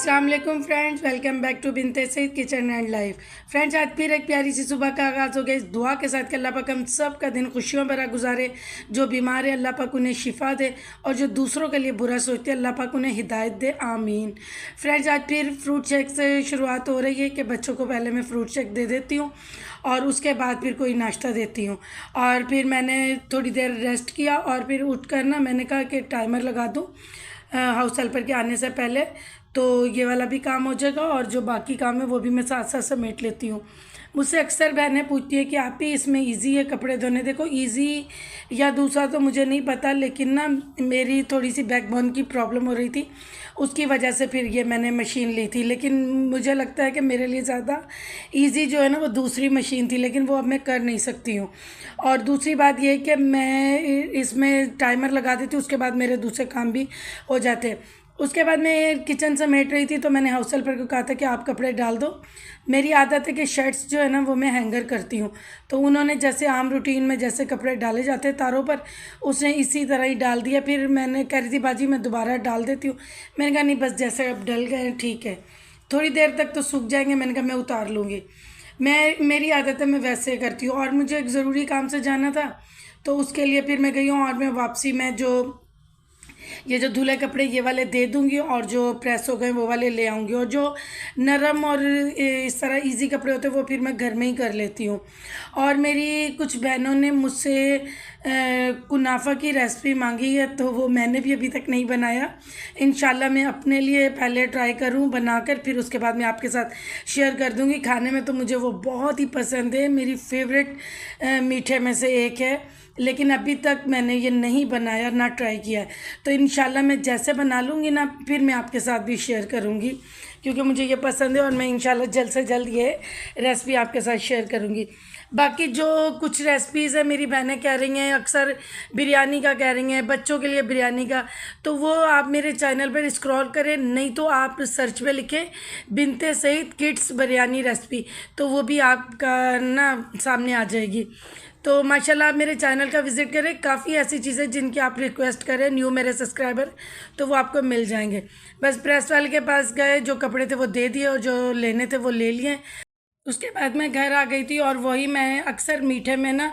अस्सलाम वालेकुम friends, welcome back to Binte Saeed kitchen and life. Friends, आज फिर एक प्यारी सी सुबह का आगाज़ हो गया इस दुआ के साथ कि अल्लाह पाक हम सब का दिन खुशियों भरा गुजारे। जो बीमार है अल्लाह पाक उन्हें शिफा दे और जो दूसरों के लिए बुरा सोचते हैं अल्लाह पाक उन्हें हिदायत दे, आमीन। फ्रेंड्स, आज फिर फ्रूट शेक से शुरुआत हो रही है कि बच्चों को पहले मैं फ्रूट शेक दे देती हूँ और उसके बाद फिर कोई नाश्ता देती हूँ। और फिर मैंने थोड़ी देर रेस्ट किया और फिर उठ कर ना मैंने कहा कि टाइमर लगा दूँ हाउस हेल्पर के आने से पहले, तो ये वाला भी काम हो जाएगा और जो बाकी काम है वो भी मैं साथ साथ समेट लेती हूँ। मुझसे अक्सर बहनें पूछती है कि आप ही इसमें इजी है कपड़े धोने। देखो, इजी या दूसरा तो मुझे नहीं पता, लेकिन ना मेरी थोड़ी सी बैकबोन की प्रॉब्लम हो रही थी, उसकी वजह से फिर ये मैंने मशीन ली थी। लेकिन मुझे लगता है कि मेरे लिए ज़्यादा इजी जो है ना वो दूसरी मशीन थी, लेकिन वो अब मैं कर नहीं सकती हूँ। और दूसरी बात ये है कि मैं इसमें टाइमर लगा देती हूँ, उसके बाद मेरे दूसरे काम भी हो जाते हैं। उसके बाद मैं किचन समेट रही थी तो मैंने हाउस हेल्पर को कहा था कि आप कपड़े डाल दो। मेरी आदत है कि शर्ट्स जो है ना वो मैं हैंगर करती हूँ, तो उन्होंने जैसे आम रूटीन में जैसे कपड़े डाले जाते हैं तारों पर, उसने इसी तरह ही डाल दिया। फिर मैंने कह रही थी बाजी मैं दोबारा डाल देती हूँ। मैंने कहा नहीं, बस जैसे अब डल गए ठीक है, थोड़ी देर तक तो सूख जाएंगे। मैंने कहा मैं उतार लूँगी। मेरी आदत है मैं वैसे करती हूँ। और मुझे एक ज़रूरी काम से जाना था तो उसके लिए फिर मैं गई हूँ और मैं वापसी में ये जो धुले कपड़े ये वाले दे दूँगी और जो प्रेस हो गए वो वाले ले आऊँगी। और जो नरम और इस तरह इजी कपड़े होते हैं वो फिर मैं घर में ही कर लेती हूँ। और मेरी कुछ बहनों ने मुझसे कुनाफा की रेसिपी मांगी है, तो वो मैंने भी अभी तक नहीं बनाया। इंशाल्लाह मैं अपने लिए पहले ट्राई करूँ बनाकर, फिर उसके बाद मैं आपके साथ शेयर कर दूँगी। खाने में तो मुझे वो बहुत ही पसंद है, मेरी फेवरेट मीठे में से एक है, लेकिन अभी तक मैंने ये नहीं बनाया ना ट्राई किया है। तो इंशाल्लाह मैं जैसे बना लूँगी ना फिर मैं आपके साथ भी शेयर करूँगी, क्योंकि मुझे ये पसंद है और मैं इंशाल्लाह जल्द से जल्द ये रेसिपी आपके साथ शेयर करूँगी। बाकी जो कुछ रेसिपीज़ है मेरी बहनें कह रही हैं, अक्सर बिरयानी का कह रही हैं, बच्चों के लिए बिरयानी का, तो वो आप मेरे चैनल पर स्क्रॉल करें, नहीं तो आप सर्च पे लिखें बिनते सईद किड्स बिरयानी रेसिपी, तो वो भी आपका ना सामने आ जाएगी। तो माशाल्लाह आप मेरे चैनल का विज़िट करें, काफ़ी ऐसी चीज़ें जिनकी आप रिक्वेस्ट करें न्यू मेरे सब्सक्राइबर, तो वो आपको मिल जाएंगे। बस प्रेस वाले के पास गए, जो कपड़े थे वो दे दिए और जो लेने थे वो ले लिए। उसके बाद मैं घर आ गई थी और वही मैं अक्सर मीठे में ना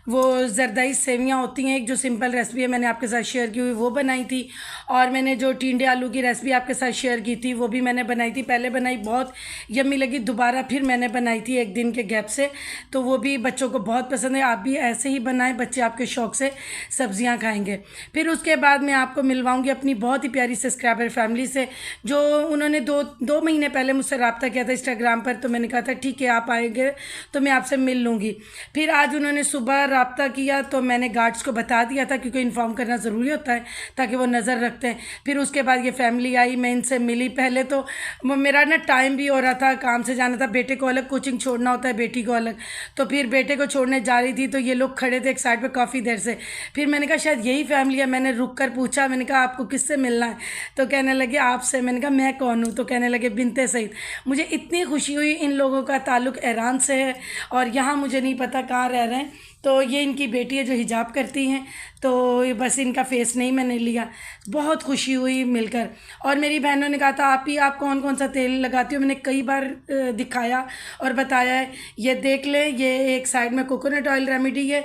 वो जरदाई सेवियाँ होती हैं, एक जो सिंपल रेसिपी है मैंने आपके साथ शेयर की हुई वो बनाई थी। और मैंने जो टिंडे आलू की रेसिपी आपके साथ शेयर की थी वो भी मैंने बनाई थी। पहले बनाई, बहुत यम्मी लगी, दोबारा फिर मैंने बनाई थी एक दिन के गैप से, तो वो भी बच्चों को बहुत पसंद है। आप भी ऐसे ही बनाएं, बच्चे आपके शौक़ से सब्जियाँ खाएँगे। फिर उसके बाद मैं आपको मिलवाऊँगी अपनी बहुत ही प्यारी सब्सक्राइबर फैमिली से, जो उन्होंने दो महीने पहले मुझसे रब्ता किया था इंस्टाग्राम पर, तो मैंने कहा था ठीक है आप आएंगे तो मैं आपसे मिल लूँगी। फिर आज उन्होंने सुबह रब्ता किया तो मैंने गार्ड्स को बता दिया था, क्योंकि इन्फॉर्म करना ज़रूरी होता है ताकि वो नज़र रखते हैं। फिर उसके बाद ये फैमिली आई, मैं इनसे मिली। पहले तो मेरा ना टाइम भी हो रहा था, काम से जाना था, बेटे को अलग कोचिंग छोड़ना होता है, बेटी को अलग, तो फिर बेटे को छोड़ने जा रही थी तो ये लोग खड़े थे एक साइड पर काफ़ी देर से। फिर मैंने कहा शायद यही फैमिली है, मैंने रुक कर पूछा, मैंने कहा आपको किससे मिलना है, तो कहने लगे आपसे। मैंने कहा मैं कौन हूँ, तो कहने लगे बिनते सईद। मुझे इतनी खुशी हुई, इन लोगों का ताल्लुक़ ईरान से है और यहाँ मुझे नहीं पता कहाँ रह रहे हैं। तो ये इनकी बेटी है जो हिजाब करती हैं, तो बस इनका फेस नहीं मैंने लिया। बहुत खुशी हुई मिलकर। और मेरी बहनों ने कहा था आप कौन कौन सा तेल लगाती हो, मैंने कई बार दिखाया और बताया है। ये देख लें, ये एक साइड में कोकोनट ऑयल रेमेडी है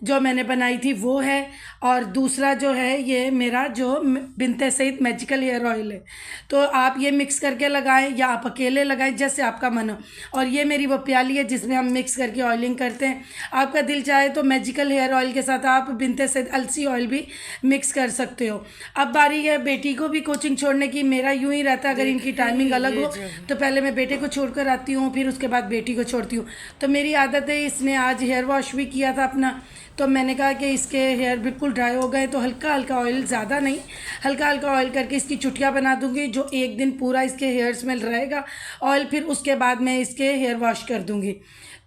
जो मैंने बनाई थी वो है, और दूसरा जो है ये मेरा जो बिनते सईद मैजिकल हेयर ऑयल है। तो आप ये मिक्स करके लगाएं या आप अकेले लगाएं, जैसे आपका मन हो। और ये मेरी वो प्याली है जिसमें हम मिक्स करके ऑयलिंग करते हैं। आपका दिल चाहे तो मैजिकल हेयर ऑयल के साथ आप बिनते सईद अलसी ऑयल भी मिक्स कर सकते हो। अब बारी है बेटी को भी कोचिंग छोड़ने की। मेरा यूँ ही रहता है, अगर इनकी टाइमिंग अलग हो तो पहले मैं बेटे को छोड़ कर आती हूँ, फिर उसके बाद बेटी को छोड़ती हूँ। तो मेरी आदत है, इसने आज हेयर वॉश भी किया था अपना, तो मैंने कहा कि इसके हेयर बिल्कुल ड्राई हो गए, तो हल्का हल्का ऑयल, ज़्यादा नहीं, हल्का हल्का ऑयल करके इसकी चुटिया बना दूंगी, जो एक दिन पूरा इसके हेयर्स में रहेगा ऑयल। फिर उसके बाद मैं इसके हेयर वॉश कर दूंगी।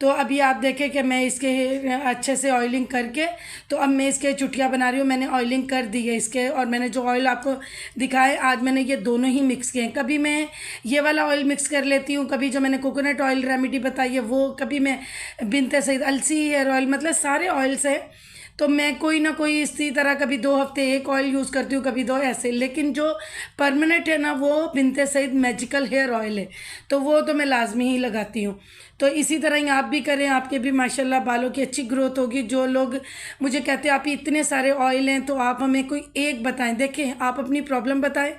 तो अभी आप देखें कि मैं इसके अच्छे से ऑयलिंग करके, तो अब मैं इसके चुटिया बना रही हूँ। मैंने ऑयलिंग कर दी है इसके, और मैंने जो ऑयल आपको दिखाए आज मैंने ये दोनों ही मिक्स किए हैं। कभी मैं ये वाला ऑयल मिक्स कर लेती हूँ, कभी जो मैंने कोकोनट ऑयल रेमेडी बताई है वो, कभी मैं बिनते सईद अलसी हेयर ऑयल, मतलब सारे ऑयल्स हैं। तो मैं कोई ना कोई इसी तरह कभी 2 हफ्ते एक ऑयल यूज़ करती हूँ, कभी 2 ऐसे। लेकिन जो परमानेंट है ना वो बिनते सईद मैजिकल हेयर ऑयल है, तो वो तो मैं लाजमी ही लगाती हूँ। तो इसी तरह ही आप भी करें, आपके भी माशाल्लाह बालों की अच्छी ग्रोथ होगी। जो लोग मुझे कहते हैं आप इतने सारे ऑयल हैं, तो आप हमें कोई एक बताएं। देखें, आप अपनी प्रॉब्लम बताएं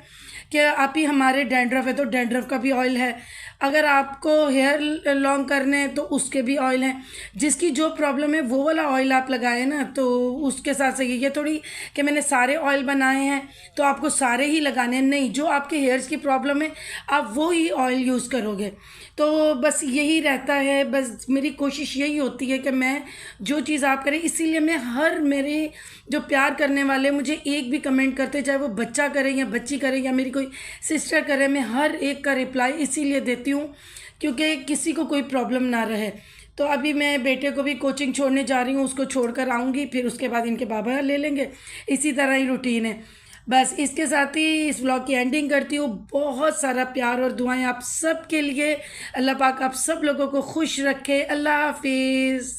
कि आप ही हमारे डैंड्रफ है तो डैंड्रफ का भी ऑयल है, अगर आपको हेयर लॉन्ग करने हैं तो उसके भी ऑयल हैं। जिसकी जो प्रॉब्लम है वो वाला ऑयल आप लगाए ना, तो उसके साथ से ये थोड़ी कि मैंने सारे ऑयल बनाए हैं तो आपको सारे ही लगाने हैं, नहीं। जो आपके हेयर्स की प्रॉब्लम है आप वो ही ऑयल यूज़ करोगे। तो बस यही रहता है, बस मेरी कोशिश यही होती है कि मैं जो चीज़ आप करें, इसीलिए मैं हर मेरे जो प्यार करने वाले मुझे एक भी कमेंट करते, चाहे वो बच्चा करे या बच्ची करे या मेरी कोई सिस्टर करे, मैं हर एक का रिप्लाई इसीलिए देती हूँ क्योंकि किसी को कोई प्रॉब्लम ना रहे। तो अभी मैं बेटे को भी कोचिंग छोड़ने जा रही हूँ, उसको छोड़ कर आऊँगी, फिर उसके बाद इनके बाबा ले लेंगे। इसी तरह ही रूटीन है। बस इसके साथ ही इस व्लॉग की एंडिंग करती हूँ। बहुत सारा प्यार और दुआएं आप सब के लिए। अल्लाह पाक आप सब लोगों को खुश रखे। अल्लाह हाफिज़।